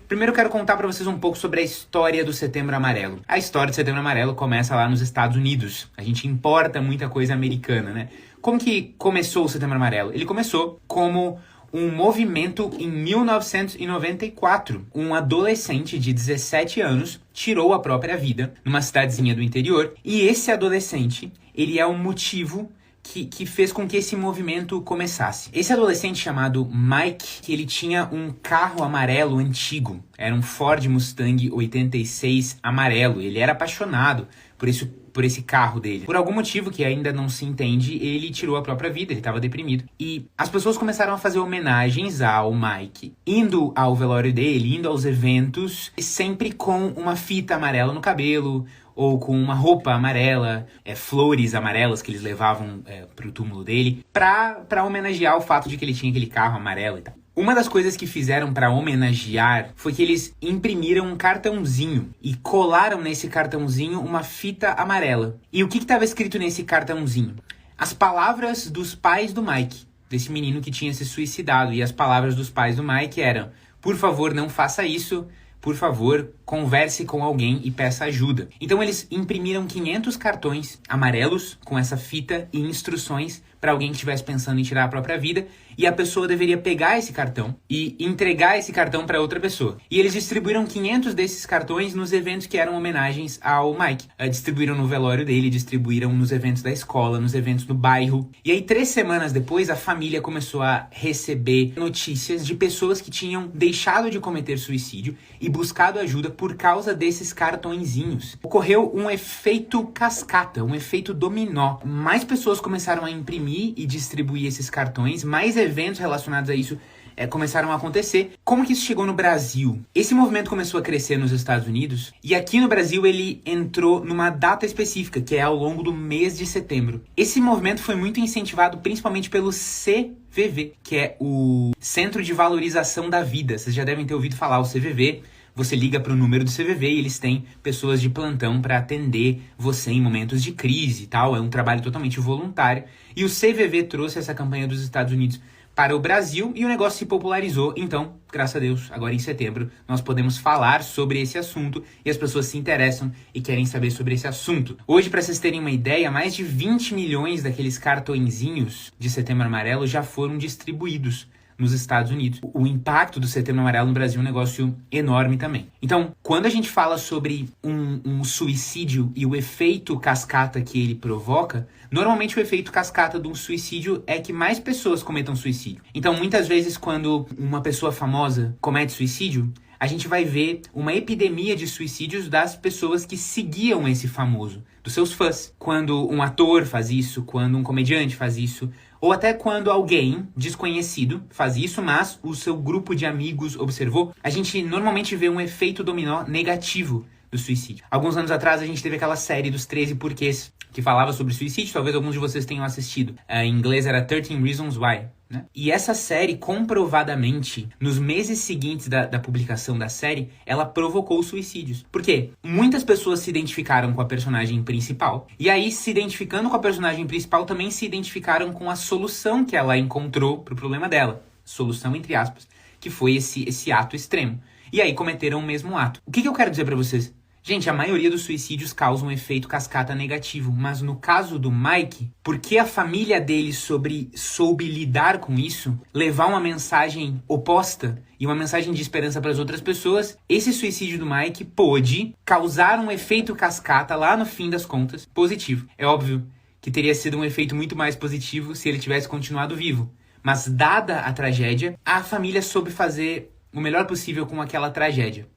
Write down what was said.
Primeiro eu quero contar pra vocês um pouco sobre a história do Setembro Amarelo. A história do Setembro Amarelo começa lá nos Estados Unidos. A gente importa muita coisa americana, né? Como que começou o Setembro Amarelo? Ele começou como um movimento em 1994. Um adolescente de 17 anos tirou a própria vida numa cidadezinha do interior. E esse adolescente, ele é o motivo que fez com que esse movimento começasse. Esse adolescente chamado Mike, ele tinha um carro amarelo antigo. Era um Ford Mustang 86 amarelo. Ele era apaixonado por esse carro dele. Por algum motivo que ainda não se entende, ele tirou a própria vida, ele estava deprimido. E as pessoas começaram a fazer homenagens ao Mike, indo ao velório dele, indo aos eventos, sempre com uma fita amarela no cabelo, ou com uma roupa amarela, flores amarelas que eles levavam pro túmulo dele, pra homenagear o fato de que ele tinha aquele carro amarelo e tal. Uma das coisas que fizeram pra homenagear foi que eles imprimiram um cartãozinho e colaram nesse cartãozinho uma fita amarela. E o que estava escrito nesse cartãozinho? As palavras dos pais do Mike, desse menino que tinha se suicidado. E as palavras dos pais do Mike eram: por favor, não faça isso. Por favor, converse com alguém e peça ajuda. Então eles imprimiram 500 cartões amarelos com essa fita e instruções para alguém que estivesse pensando em tirar a própria vida, e a pessoa deveria pegar esse cartão e entregar esse cartão para outra pessoa. E eles distribuíram 500 desses cartões nos eventos que eram homenagens ao Mike. Distribuíram no velório dele, distribuíram nos eventos da escola, nos eventos do bairro. E aí 3 semanas depois, a família começou a receber notícias de pessoas que tinham deixado de cometer suicídio e buscado ajuda por causa desses cartõezinhos. Ocorreu um efeito cascata, um efeito dominó. Mais pessoas começaram a imprimir e distribuir esses cartões, mais eventos relacionados a isso começaram a acontecer. Como que isso chegou no Brasil? Esse movimento começou a crescer nos Estados Unidos, e aqui no Brasil ele entrou numa data específica, que é ao longo do mês de setembro. Esse movimento foi muito incentivado principalmente pelo CVV, que é o Centro de Valorização da Vida. Vocês já devem ter ouvido falar, o CVV. Você liga para o número do CVV e eles têm pessoas de plantão para atender você em momentos de crise e tal. É um trabalho totalmente voluntário. E o CVV trouxe essa campanha dos Estados Unidos para o Brasil e o negócio se popularizou. Então, graças a Deus, agora em setembro, nós podemos falar sobre esse assunto e as pessoas se interessam e querem saber sobre esse assunto. Hoje, para vocês terem uma ideia, mais de 20 milhões daqueles cartõezinhos de Setembro Amarelo já foram distribuídos nos Estados Unidos. O impacto do Setembro Amarelo no Brasil é um negócio enorme também. Então, quando a gente fala sobre um suicídio e o efeito cascata que ele provoca, normalmente o efeito cascata de um suicídio é que mais pessoas cometam suicídio. Então, muitas vezes, quando uma pessoa famosa comete suicídio, a gente vai ver uma epidemia de suicídios das pessoas que seguiam esse famoso, dos seus fãs. Quando um ator faz isso, quando um comediante faz isso, ou até quando alguém desconhecido faz isso, mas o seu grupo de amigos observou, a gente normalmente vê um efeito dominó negativo do suicídio. Alguns anos atrás a gente teve aquela série dos 13 porquês que falava sobre suicídio, talvez alguns de vocês tenham assistido. Em inglês era 13 Reasons Why, né? E essa série, comprovadamente, nos meses seguintes da publicação da série, ela provocou suicídios. Por quê? Muitas pessoas se identificaram com a personagem principal, e aí, se identificando com a personagem principal, também se identificaram com a solução que ela encontrou pro problema dela. Solução, entre aspas, que foi esse ato extremo. E aí cometeram o mesmo ato. O que eu quero dizer pra vocês? Gente, a maioria dos suicídios causa um efeito cascata negativo, mas no caso do Mike, porque a família dele soube lidar com isso, levar uma mensagem oposta e uma mensagem de esperança para as outras pessoas, esse suicídio do Mike pôde causar um efeito cascata lá no fim das contas positivo. É óbvio que teria sido um efeito muito mais positivo se ele tivesse continuado vivo, mas dada a tragédia, a família soube fazer o melhor possível com aquela tragédia.